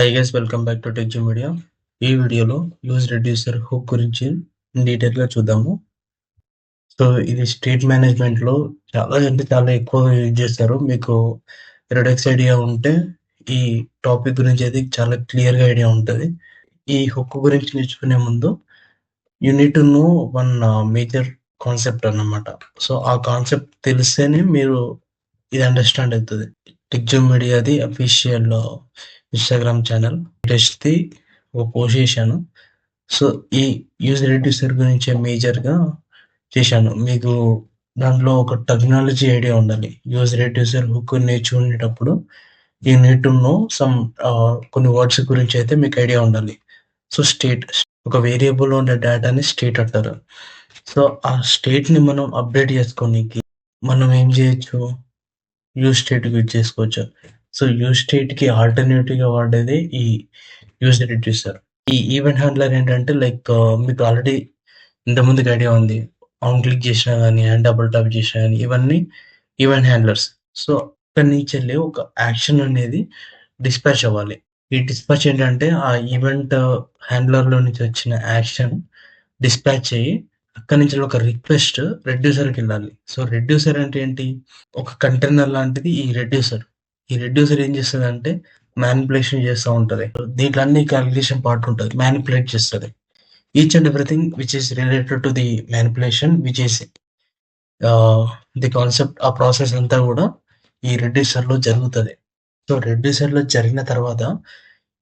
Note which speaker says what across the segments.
Speaker 1: Hi guys, welcome back to tech media. ఈ వీడియోలో use reducer hook గురించి డీటెయిల్గా చూద్దాము. సో ఇది స్టేట్ మేనేజ్మెంట్లో చాలా ఎక్కువ యూజ్ చేస్తారు. మీకు రెడెక్స్ ఐడియా ఉంటే ఈ టాపిక్ గురించి అయితే చాలా క్లియర్గా ఐడియా ఉంటుంది. ఈ హుక్ గురించి నేర్చుకునే ముందు you need to know one major concept అన్నమాట. సో ఆ కాన్సెప్ట్ తెలిస్తేనే మీరు ఇది అండర్స్టాండ్ అవుతుంది. టెక్ మీడియాది అఫీషియల్ ఇన్స్టాగ్రామ్ ఛానల్ టెస్ట్ది ఒక పోస్ట్ చేశాను. సో ఈ యూజ్ రెడ్యూసర్ గురించి మేజర్గా చేశాను. మీకు దాంట్లో ఒక టెక్నాలజీ ఐడియా ఉండాలి. యూజ్ రెడ్యూసర్ హుక్ నేర్చుకునేటప్పుడు you need to know some కొన్ని వర్డ్స్ గురించి అయితే మీకు ఐడియా ఉండాలి. సో స్టేట్, ఒక వేరియబుల్ ఉండే డేటాని స్టేట్ అంటారు. సో ఆ స్టేట్ని మనం అప్డేట్ చేసుకోనికి మనం ఏం చేయొచ్చు, యూజ్ స్టేట్ యూజ్ చేసుకోవచ్చు. సో యూజ్ స్టేట్కి ఆల్టర్నేటివ్గా వాడేది ఈ యూజ్ రెడ్యూసర్. ఈ ఈవెంట్ హ్యాండ్లర్ ఏంటంటే లైక్ మీకు ఆల్రెడీ ఇంతకుముందుకు ఐడియా ఉంది. ఆన్ క్లిక్ చేసినా కానీ, హ్యాండ్ డబుల్ టాప్ చేసినా కానీ ఇవన్నీ ఈవెంట్ హ్యాండ్లర్స్. సో ఇక్కడి నుంచి వెళ్ళి ఒక యాక్షన్ అనేది డిస్పాచ్ అవ్వాలి. ఈ డిస్పాచ్ ఏంటంటే ఆ ఈవెంట్ హ్యాండ్లర్లో నుంచి వచ్చిన యాక్షన్ డిస్పాచ్ అయ్యి అక్కడి నుంచి ఒక రిక్వెస్ట్ రెడ్యూసర్కి వెళ్ళాలి. సో రెడ్యూసర్ అంటే ఏంటి, ఒక కంటైనర్ లాంటిది ఈ రెడ్యూసర్. ఈ రెడ్యూసర్ ఏం చేస్తుంది అంటే మ్యానిపులేషన్ చేస్తూ ఉంటుంది. దీంట్లో అన్ని క్యాలిక్యులేషన్ పార్ట్ ఉంటుంది, మ్యానిపులేట్ చేస్తుంది. Each and everything which is related to the manipulation which is the concept, ఆ ప్రాసెస్ అంతా కూడా ఈ రెడ్యూసర్లో జరుగుతుంది. సో రెడ్యూసర్లో జరిగిన తర్వాత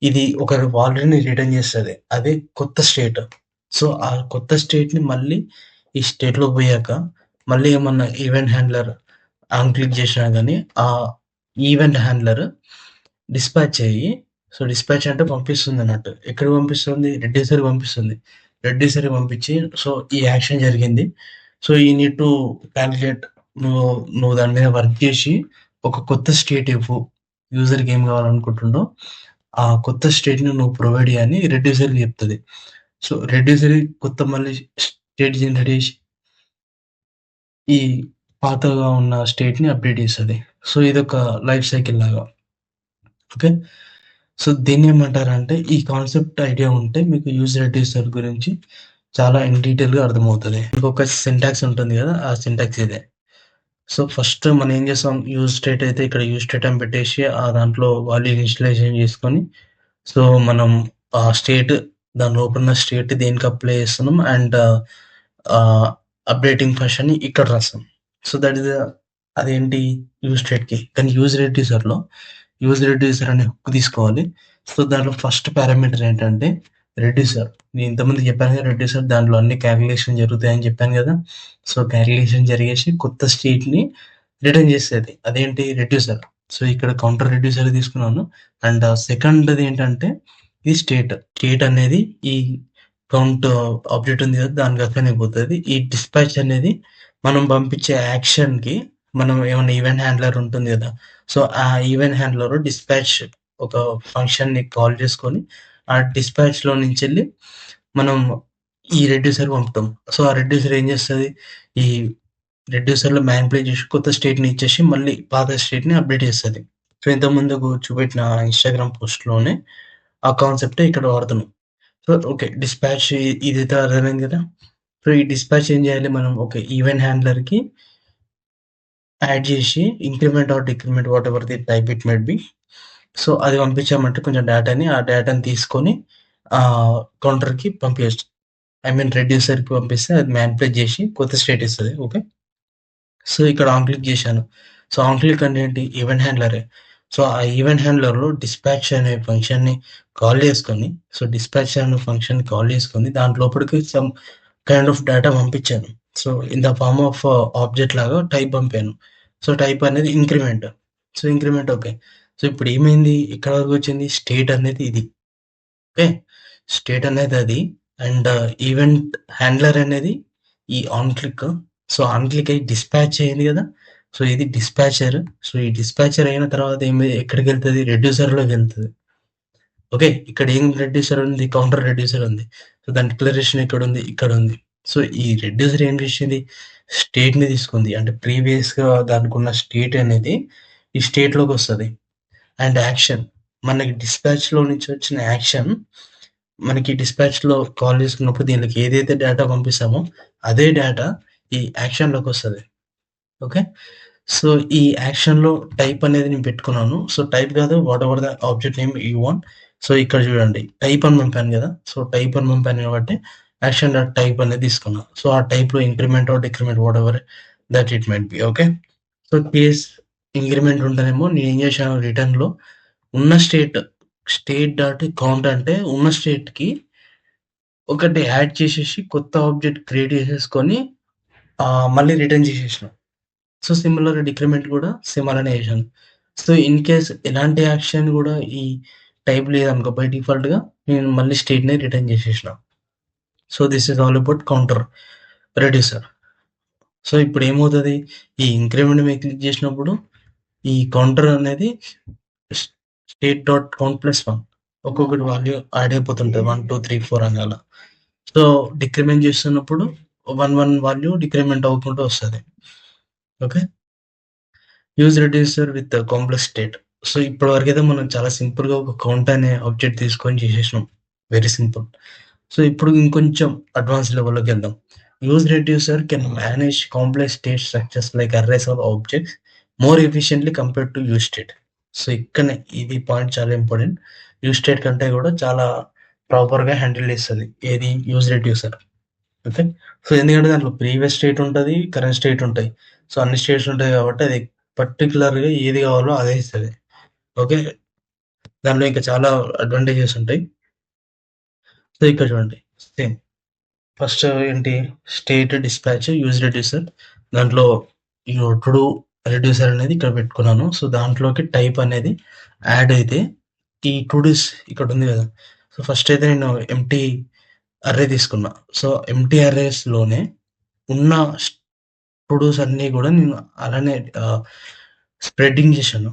Speaker 1: ఇది ఒక వాల్యూని రిటర్న్ చేస్తుంది, అదే కొత్త స్టేట్. సో ఆ కొత్త స్టేట్ని మళ్ళీ ఈ స్టేట్లో పోయాక మళ్ళీ ఏమన్నా ఈవెంట్ హ్యాండ్లర్ ఆన్ క్లిక్ చేసినా కానీ ఆ ఈవెంట్ హ్యాండ్లర్ డిస్పాచ్ అయ్యి, సో డిస్పాచ్ అంటే పంపిస్తుంది అన్నట్టు. ఎక్కడ పంపిస్తుంది, రెడ్యూసర్ పంపిస్తుంది. రెడ్యూసర్ పంపించి సో ఈ యాక్షన్ జరిగింది, సో ఈ నీడ్ టు క్యాలిక్యులేట్, నువ్వు దాని మీద వర్క్ చేసి ఒక కొత్త స్టేట్ ఇవ్వు, యూజర్కి ఏం కావాలనుకుంటుండో ఆ కొత్త స్టేట్ని నువ్వు ప్రొవైడ్ చేయని రెడ్యూసర్కి చెప్తుంది. సో రెడ్యూసర్ కొత్త మళ్ళీ స్టేట్ జనరేట్ చేసి ఈ పాతగా ఉన్న స్టేట్ని అప్డేట్ చేస్తుంది. సో ఇదొక లైఫ్ సైకిల్ లాగా. ఓకే, సో దీన్ని ఏమంటారంటే ఈ కాన్సెప్ట్ ఐడియా ఉంటే మీకు యూజ్ రెడ్యూసర్ గురించి చాలా ఇన్ డీటెయిల్గా అర్థమవుతుంది. ఇంకొక సింటాక్స్ ఉంటుంది కదా, ఆ సింటాక్స్ ఇదే. సో ఫస్ట్ మనం ఏం చేస్తాం, యూజ్ స్టేట్ అయితే ఇక్కడ యూజ్ స్టేట్ అని పెట్టేసి ఆ దాంట్లో వాల్యూ ఇనిషియలైజేషన్ చేసుకొని, సో మనం ఆ స్టేట్, దాని లోపల ఉన్న స్టేట్ దేనికి అప్లై చేస్తున్నాం అండ్ అప్డేటింగ్ ఫంక్షన్ ఇక్కడ రాస్తాం. సో దట్ ఇస్ అదేంటి యూజ్ స్టేట్కి. కానీ యూజ్ రెడ్యూసర్లో యూజ్ రెడ్యూసర్ అనే హుక్ తీసుకోవాలి. సో దాంట్లో ఫస్ట్ పారామీటర్ ఏంటంటే రెడ్యూసర్. నేను ఇంతకుముందు చెప్పాను కదా, రెడ్యూసర్ దాంట్లో అన్ని క్యాలిక్యులేషన్ జరుగుతాయని చెప్పాను కదా. సో క్యాలిక్యులేషన్ జరిగేసి కొత్త స్టేట్ని రిటర్న్ చేసేది అదేంటి రెడ్యూసర్. సో ఇక్కడ కౌంటర్ రెడ్యూసర్ తీసుకున్నాను. అండ్ సెకండ్ది ఏంటంటే ఈ స్టేట్ అనేది ఈ కౌంట్ ఆబ్జెక్ట్ ఉంది కదా, దానికి అక్కడనే పోతుంది. ఈ డిస్పాచ్ అనేది మనం పంపించే యాక్షన్కి మనం ఏమైనా ఈవెంట్ హ్యాండ్లర్ ఉంటుంది కదా, సో ఆ ఈవెంట్ హ్యాండ్లర్ డిస్పాచ్ ఒక ఫంక్షన్ని కాల్ చేసుకొని ఆ డిస్పాచ్లో నుంచి వెళ్ళి మనం ఈ రెడ్యూసర్ పంపుతాం. సో ఆ రెడ్యూసర్ ఏం చేస్తుంది, ఈ రెడ్యూసర్లో మ్యానిపులేట్ చేసి కొత్త స్టేట్ని ఇచ్చేసి మళ్ళీ పాత స్టేట్ని అప్డేట్ చేస్తుంది. సో ఇంతకుముందు చూపెట్టిన ఇన్స్టాగ్రామ్ పోస్ట్లోనే ఆ కాన్సెప్టే ఇక్కడ వాడుతున్నాం. సో ఓకే, డిస్పాచ్ ఇదైతే అర్థమైంది కదా. సో ఈ డిస్పాచ్ ఏం చేయాలి, మనం ఒక ఈవెంట్ హ్యాండ్లర్కి యాడ్ చేసి increment or decrement whatever the type it might be. So అది పంపించామంటే కొంచెం డేటాని, ఆ డేటాని తీసుకొని కౌంటర్కి పంపించచ్చు. ఐ మీన్ రెడ్యూసర్కి పంపిస్తే అది మ్యానిపులేట్ చేసి కొత్త స్టేట్ ఇస్తుంది. ఓకే, సో ఇక్కడ ఆన్ క్లిక్ చేశాను. సో ఆన్ క్లిక్ అంటే ఏంటి, ఈవెంట్ హ్యాండ్లరే. సో ఆ ఈవెంట్ హ్యాండ్లర్లో డిస్పాచ్ అనే ఫంక్షన్ని కాల్ చేసుకొని, సో డిస్పాచ్ అనే ఫంక్షన్ కాల్ చేసుకొని దాంట్ లోపలికి సమ్ కైండ్ ఆఫ్ డేటా పంపించాను. So in the form of object లాగా టైప్ పంపాను. సో టైప్ అనేది increment. So increment okay. So ఇప్పుడు ఏమైంది, ఇక్కడ వరకు వచ్చింది స్టేట్ అనేది ఇది. ఓకే, స్టేట్ అనేది అది అండ్ ఈవెంట్ హ్యాండ్లర్ అనేది ఈ on click. So on click అయ్యి డిస్పాచ్ అయింది కదా. సో ఇది డిస్పాచర్. సో ఈ డిస్పాచర్ అయిన తర్వాత ఎక్కడికి వెళ్తుంది, రెడ్యూసర్లోకి వెళ్తుంది. ఓకే, ఇక్కడ ఏం రెడ్యూసర్ ఉంది, కౌంటర్ రెడ్యూసర్ ఉంది. సో దాని డిక్లరేషన్ ఎక్కడ ఉంది, ఇక్కడ ఉంది. సో ఈ రెడ్యూసర్ ఏం చేసింది, స్టేట్ని తీసుకుంది. అంటే ప్రీవియస్గా దానికి ఉన్న స్టేట్ అనేది ఈ స్టేట్లోకి వస్తుంది. అండ్ యాక్షన్, మనకి డిస్పాచ్‌లో నుంచి వచ్చిన యాక్షన్ మనకి డిస్పాచ్‌లో కాల్ చేసుకున్నప్పుడు దీనికి ఏదైతే డేటా పంపిస్తామో అదే డేటా ఈ యాక్షన్‌లోకొస్తది. ఓకే. సో, ఈ యాక్షన్‌లో టైప్ అనేది నేను పెట్టుకున్నాను. సో, టైప్ కాదు whatever the object name you want. So, ఇక్కడ చూడండి టైప్ అని పంపాను గదా! సో, టైప్ అని పంపాను కాబట్టి యాక్షన్ డాట్ టైప్ అనేది తీసుకున్నా. సో, ఆ టైప్‌లో increment or decrement whatever that it might be. Okay. So, case increment ఉంటేనేమో నేనేం చేశాను రిటర్న్‌లో ఉన్న స్టేట్ డాట్ కౌంట్ అంటే ఉన్న స్టేట్‌కి ఒకటి యాడ్ చేసేసి కొత్త ఆబ్జెక్ట్ క్రియేట్ చేసేసుకొని మళ్ళీ రిటర్న్ చేసేసినా. సో, సిమిలర్ డిక్రిమెంట్ గూడా సేమ్ అలానే చేశాను. సో, ఇన్ కేస్ ఎలాంటి యాక్షన్ గూడా ఈ టైప్ లేదనుకో బై డిఫాల్ట్‌గా నేను మళ్ళీ స్టేట్‌ని రిటర్న్ చేసేసిన. So, this is all about counter reducer. So, ఇప్పుడేమవుతది ఈ ఇంక్రిమెంట్ మీద క్లిక్ చేసినప్పుడు ఈ కౌంటర్ అనేది స్ స్టేట్ డాట్ కౌంట్ ప్లస్ 1 ఒక్కొక్కటి వాల్యూ యాడ్ అయిపోతుంటది. 1, 2, 3, 4 అని అలా. సో, డిక్రిమెంట్ చేస్తున్నప్పుడు 1 వాల్యూ డిక్రిమెంట్ అవ్వుకుంటూ వస్తది. Okay. Use reducer with complex state. So, ఇప్పటివరకైతే మనం చాలా సింపుల్‌గా ఒక కౌంట్ అనే ఆబ్జెక్ట్ తీసుకొని చేసేసినాం. Very simple. సో, ఇప్పుడు ఇంకొంచెం అడ్వాన్స్ లెవెల్‌లోకెళ్దాం. Use reducer can manage complex state structures like arrays of objects more ఎఫిషియంట్‌లీ compared to use state. So, ఇక్కడనే ఇది పాయింట్ చాలా ఇంపార్టెంట్. యూజ్ స్టేట్ కంటే కూడా చాలా ప్రాపర్‌గా హ్యాండిల్ చేస్తది. ఏది యూజ్ రెడ్యూసర్. ఓకే. సో, ఎందుకంటే దాంట్లో ప్రీవియస్ స్టేట్ ఉంటది. కరెంట్ స్టేట్ ఉంటాయి. సో, అన్ని స్టేట్స్ ఉంటాయి కాబట్టి అది పర్టిక్యులర్‌గా ఏది కావాలో అదే ఇస్తది. ఓకే. దాంట్లో ఇంకా చాలా అడ్వాంటేజెస్ ఉంటాయి. సో, ఇక్కడ చూడండి సేమ్. ఫస్ట్ ఏంటి స్టేట్ డిస్పాచ్ యూజ్ రెడ్యూసర్. దాంట్లో ఈ టు డూ రెడ్యూసర్ అనేది ఇక్కడ పెట్టుకున్నాను. సో, దాంట్లోకి టైప్ అనేది యాడ్ అయితే ఈ టు డూస్ ఇక్కడ ఉంది కదా! సో, ఫస్ట్ అయితే నేను ఎంప్టీ అర్రే తీసుకున్నా. సో, ఎంప్టీ అర్రేస్‌లోనే ఉన్న టు డూస్ అన్నీ గూడా నేను అలానే స్ప్రెడ్డింగ్ జేశాను.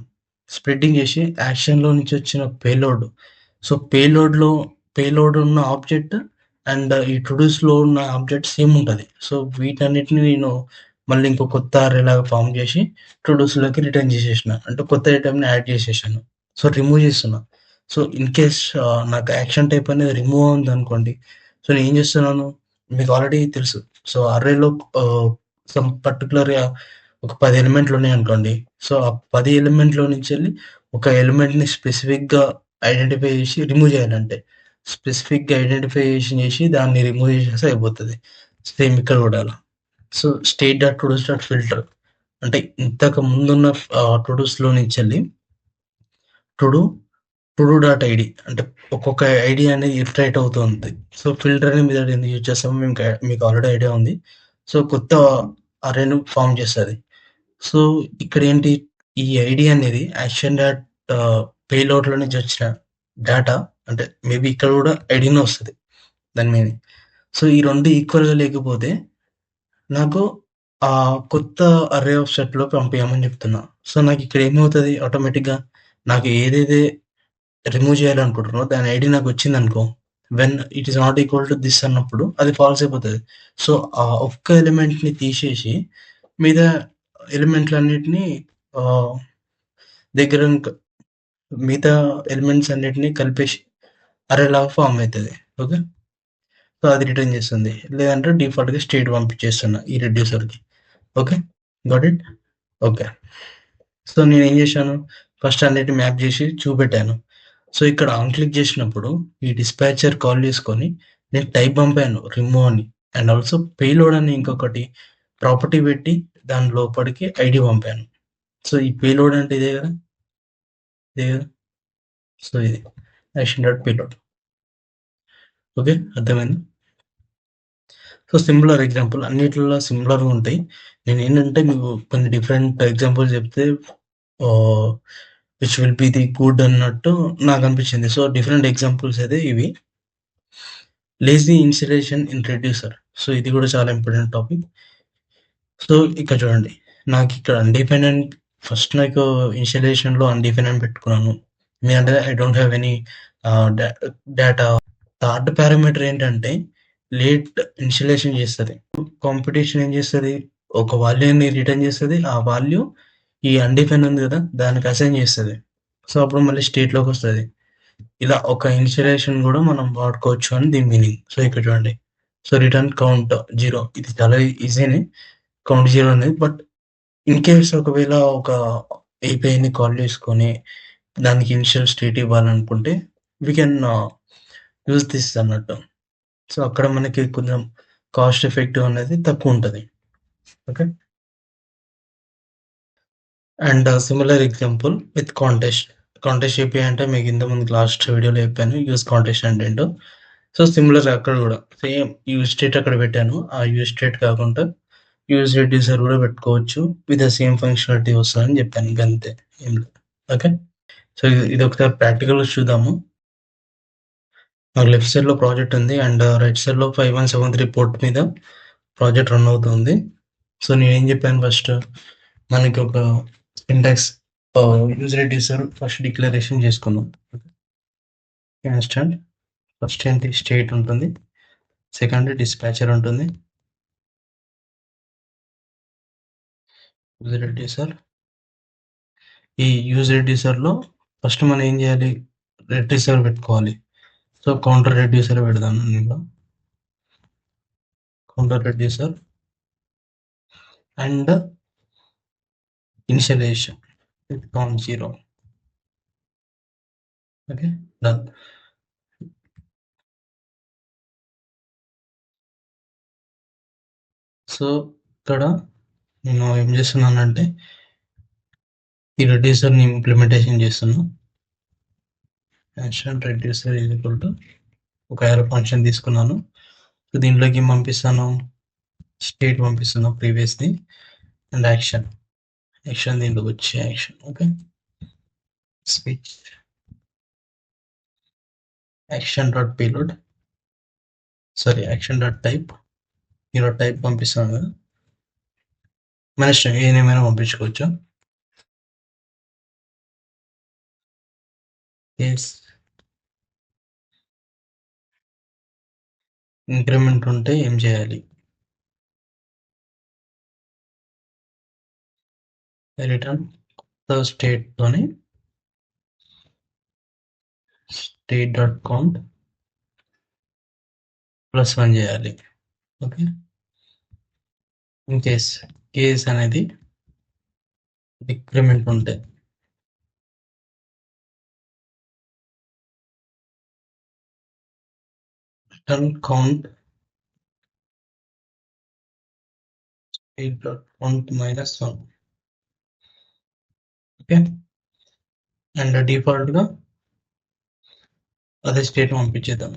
Speaker 1: స్ప్రెడ్డింగ్ జేసి యాక్షన్‌లో నుంచి వచ్చిన సో, పేలోడ్ ఉన్న ఆబ్జెక్ట్ అండ్ ఈ టు డూస్‌లో ఉన్న ఆబ్జెక్ట్ సేమ్ ఉంటది. సో, వీటన్నిటిని నేను మళ్ళీ ఇంకో కొత్త అర్రేలాగా ఫార్మ్ జేసి టు డూస్‌లోకి రిటర్న్ జేసేసిన. అంటే కొత్త ఐటెమ్‌ని యాడ్ జేసేసాను. సో, రిమూవ్ జేస్తున్నా. సో, ఇన్ కేస్ నాకు యాక్షన్ టైప్ అనేది రిమూవ్ అయిందనుకోండి. సో, నేనేం జేస్తున్నాను మీకు ఆల్రెడీ తెలుసు. సో, అర్రేలో సమ్ పర్టిక్యులర్‌గా ఒక 10 ఎలిమెంట్లున్నాయనుకోండి. సో, ఆ 10 ఎలిమెంట్‌లో నుంచెళ్ళి ఒక ఎలిమెంట్‌ని స్పెసిఫిక్‌గా ఐడెంటిఫై చేసి రిమూవ్ చేయాలంటే. స్పెసిఫిక్‌గా ఐడెంటిఫికేషన్ చేసి దాన్ని రిమూవ్ చేసేస్తే అయిపోతది. సేమ్ ఇక్కడ గూడా అలా. So, state dot todos dot filter అంటే ఇంతకు ముందున్న టు డూస్‌లో నుంచెళ్ళి todo, todo dot ID అంటే ఒక్కొక్క ఐడీ అనేది ఇటరేట్ అవుతూ ఉంది. సో, ఫిల్టర్ అనే మెథడ్ ఎందుకు యూజ్ చేస్తామో మీకు ఆల్రెడీ ఐడియా ఉంది. సో, కొత్త అర్రే‌ను ఫార్మ్ చేస్తది. సో, ఇక్కడేంటి ఈ ఐడీ అనేది యాక్షన్ డాట్ పేలోడ్‌లో నుంచి వచ్చిన డేటా అంటే మేబీ ఇక్కడ గూడా ఐడీనే వస్తది దాని మీనింగ్. సో, ఈ 2 ఈక్వల్‌గా లేకపోతే నాకు కొత్త అర్రే ఆఫ్ సెట్‌లో పంపియమని చెప్తున్నా. సో, నాకిక్కడ ఏమవుతది ఆటోమేటిక్‌గా నాకు ఏదైతే రిమూవ్ చేయాలనుకుంటున్నానో దాని ఐడీ నాకొచ్చిందనుకో, when it is not equal to this అన్నప్పుడు అది ఫాల్స్ అయిపోతది. సో, ఆ ఒక్క ఎలిమెంట్‌ని తీసేసి మిగతా ఎలిమెంట్‌లన్నిటిని ఆహ్, దగ్గర ఇంక మిగతా ఎలిమెంట్స్ అన్నిటిని కలిపేసి అర్రేలాగా ఫార్మ్ అయితది. ఓకే. సో, అది రిటర్న్ చేస్తుంది. లేదంటే డిఫాల్ట్‌గా స్టేట్ పంపించేస్తున్నా ఈ రెడ్యూసర్‌కి. Okay. Got it? Okay. So, నేనేం చేశాను ఫస్ట్ అన్నిటిని మ్యాప్ చేసి చూపెట్టాను. సో, ఇక్కడ ఆన్ క్లిక్ చేసినప్పుడు ఈ డిస్పాచర్ కాల్ చేసుకొని నేను టైప్ పంపాను రిమూవ్ అని. అండ్ ఆల్సో పేలోడ్ అని ఇంకొకటి ప్రాపర్టీ పెట్టి దాని లోపలికి ఐడీ పంపాను. సో, ఈ పేలోడ్ అంటే ఇదే గదా! ఇదే గదా! సో, ఇది యాక్షన్ డాట్ పేలోడ్. ఓకే. అర్థమైందా? సో, సిమిలర్ ఎగ్జాంపుల్ అన్నిట్లలో సిమిలర్‌గా ఉంటాయి. నేనేంటంటే మీకు కొన్ని డిఫరెంట్ ఎగ్జాంపుల్స్ చెప్తే ఆహ్, which will be the good అన్నట్టు నాకనిపించింది. సో, డిఫరెంట్ ఎగ్జాంపుల్స్ అయితే ఇవి. Lazy installation in reducer. So, ఇది కూడా చాలా ఇంపార్టెంట్ టాపిక్. సో, ఇక్కడ చూడండి. నాకిక్కడ అన్‌డిఫైన్డ్ ఫస్ట్ నాకు ఇన్‌స్టలేషన్‌లో అన్‌డిఫైన్డ్ అని పెట్టుకున్నాను. ఎందుకంటే ఐ డోంట్ హావ్ ఎనీ ఆహ్, డా డాటా. థర్డ్ పారామీటర్ ఏంటంటే లేట్ ఇన్‌స్టలేషన్ చేస్తది. కాంపిటీషన్ ఏం చేస్తది? ఒక వాల్యూని రిటర్న్ చేస్తది. ఆ వాల్యూ ఈ అన్‌డిఫైన్ ఉంది కదా! దానికి అసైన్ చేస్తది. సో అప్పుడు మళ్ళీ స్టేట్‌లోకి వస్తది. ఇలా ఒక ఇనిషియలైజేషన్ గూడా మనం వాడుకోవచ్చు అని దీని మీనింగ్. సో ఇక్కడ చూడండి. సో రిటర్న్ కౌంట్ 0 ఇది చాలా ఈజీనే కౌంట్ 0 అనేది. బట్ ఇన్ కేస్ ఒకవేళ ఒక ఏపీఐని కాల్ చేసుకొని దానికి ఇనిషియల్ స్టేట్ ఇవ్వాలనుకుంటే వి కెన్ యూజ్ దిస్ అన్నట్టు. సో అక్కడ మనకి కొంచెం కాస్ట్ ఎఫెక్టివ్ అనేది తక్కువుంటది. Okay. And similar example with contest. Contest API అంటే మీకు ఇంతకుముందు లాస్ట్ వీడియోలో చెప్పాను. యూజ్ కాంటెస్ట్ అంటే ఏంటో. సో సిమిలర్ అక్కడ గూడా సేమ్ యూజ్ స్టేట్ అక్కడ పెట్టాను. ఆ యూజ్ స్టేట్ కాకుండా యూజ్ రెడ్యూసర్ గూడా పెట్టుకోవచ్చు. విత్ ద సేమ్ ఫంక్షనాలిటీ వస్తదని చెప్పాను గంతే. ఏం లేదు. ఓకే. సో ఇదొకసారి ప్రాక్టికల్‌గా చూద్దాము. నాకు లెఫ్ట్ సైడ్‌లో ప్రాజెక్ట్ ఉంది. అండ్ రైట్ సైడ్‌లో 5173 పోర్ట్ మీద ప్రాజెక్ట్ రన్ అవుతుంది. సో నేనేం చెప్పాను ఫస్ట్ మనకి ఒక syntax use reducer first declaration చేసుకుందాం. కాన్స్టెంట్ ఫస్ట్ ఏంటి స్టేట్ ఉంటుంది. సెకండ్ డిస్పాచర్ ఉంటుంది. యూజ్ రెడ్యూసర్ ఈ యూజ్ రెడ్యూసర్‌లో ఫస్ట్ మనం ఏం చేయాలి? రెడ్యూసర్ పెట్టుకోవాలి. సో కౌంటర్ రెడ్యూసర్ పెడదాం ఇందులో. Counter reducer and initialization with count 0. Okay. Done. So ఇక్కడ నేను ఏం చేస్తున్నానంటే ఈ రెడ్యూసర్‌ని ఇంప్లిమెంటేషన్ చేస్తున్నా. Constant reducer is equal to ఒక ఎర్రర్ ఫంక్షన్ తీసుకున్నాను. సో దీంట్లోకి ఏం పంపిస్తాను? స్టేట్ పంపిస్తున్నా ప్రీవియస్‌ది అండ్ యాక్షన్. యాక్షన్ దీంట్లోకి వచ్చే action. Okay. Switch action dot payload sorry action dot type మీరు టైప్ పంపిస్తాను కదా మన ఇష్టం ఏమైనా పంపించుకోవచ్చు. ఎస్ ఇంక్రిమెంట్ ఉంటే ఏం చేయాలి? రిటర్న్ స్టేట్ తోని స్టేట్ డాట్ కౌంట్ +1 చేయాలి. ఓకే. ఇన్ కేస్ అనేది డిక్రిమెంట్ ఉంటే return count state dot count -1. Okay. And default గా అదే స్టేట్ పంపించేద్దాం.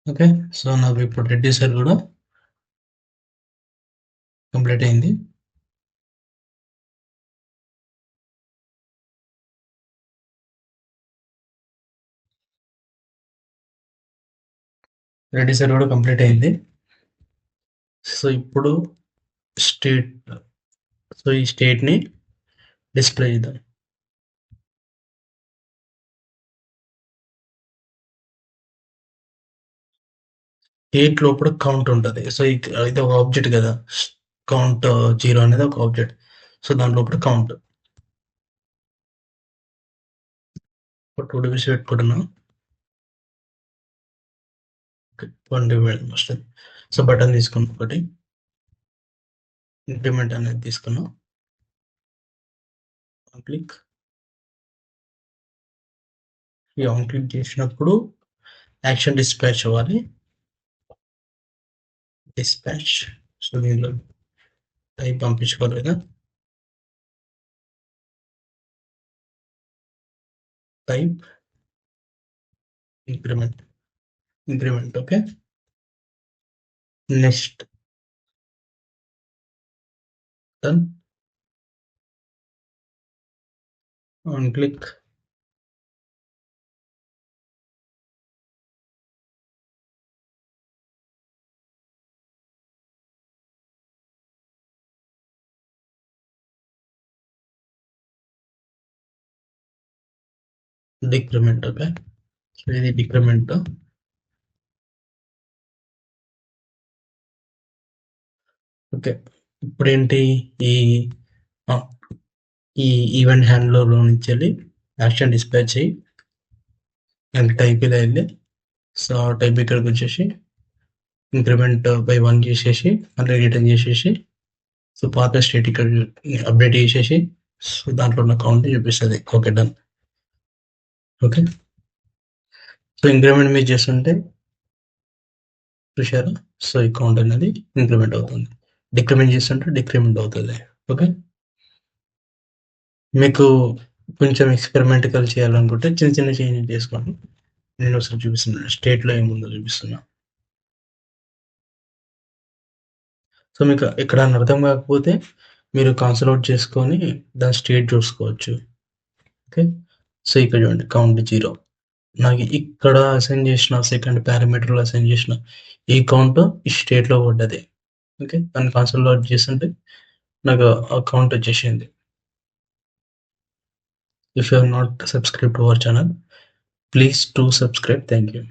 Speaker 1: ఓకే. సో నాకు ఇప్పుడు రెడ్యూసర్ కూడా కంప్లీట్ అయింది. రెడ్యూసర్ కూడా కంప్లీట్ అయింది. సో ఇప్పుడు స్టేట్ సో ఈ స్టేట్ ని డిస్ప్లే చేద్దాం. స్టేట్ లోపల కౌంట్ ఉంటుంది. సో ఇది ఒక ఆబ్జెక్ట్ కదా. కౌంట్ 0 అనేది ఒక ఆబ్జెక్ట్. సో దాని లోపల కౌంట్ 2 డివిజన్ పెట్టుకుంటున్నాం. 1 డివైడ్ వస్తుంది. సో బటన్ తీసుకున్నాం ఒకటి ఇంక్రిమెంట్ అనేది తీసుకున్నాం. క్లిక్ ఈ ఆన్ క్లిక్ చేసినప్పుడు యాక్షన్ డిస్పాచ్ అవ్వాలి. డిస్పాచ్ సో దీనిలో టైప్ పంపించుకోవాలి కదా. Type increment okay. Next done. On click decrement okay. So ఇది డిక్రిమెంట్ ఓకే. ఇప్పుడేంటి ఈ ఆహ్, ఈ ఈవెంట్ హ్యాండ్లర్‌లో నుంచెళ్ళి యాక్షన్ డిస్పాచ్ చెయ్యి అండ్ టైప్ ఇలా ఎళ్ళి సో, టైప్ ఇక్కడికొచ్చేసి ఇంక్రిమెంట్ బై 1 చేసేసి మళ్ళీ రిటర్న్ చేసేసి సో, పాత స్టేట్ ఇక్కడ అప్డేట్ చేసేసి సో, దాంట్లో ఉన్న కౌంట్ చూపిస్తది. Okay. Done. Okay. So, increment మీరు చేస్తుంటే చూశారా? సో, ఈ కౌంట్ అనేది ఇంక్రిమెంట్ అవుతుంది. డిక్రిమెంట్ చేస్తుంటే డిక్రిమెంట్ అవుతది. ఓకే. మీకు కొంచెం ఎక్స్పెరిమెంటికల్ చేయాలనుకుంటే చిన్న చిన్న చేంజెస్ చేసుకోండి. నేను ఒకసారి చూపిస్తున్నాను. స్టేట్‌లో ఏముందో చూపిస్తున్నా. సో, మీకు ఎక్కడన్నా అర్థం కాకపోతే మీరు కన్సోల్ ఔట్ చేసుకొని దాని స్టేట్ చూసుకోవచ్చు. ఓకే. సో, ఇక్కడ చూడండి కౌంట్ 0. నాకు ఇక్కడ అసైన్ చేసిన సెకండ్ పారామీటర్‌లో అసైన్ చేసిన ఈ కౌంట్ ఈ స్టేట్‌లో పడ్డది. ఓకే. దాన్ని కన్సోల్ ఔట్ చేస్తుంటే నాకు ఆ కౌంట్ వచ్చేసింది. If you have not subscribed to our channel, please do subscribe. Thank you.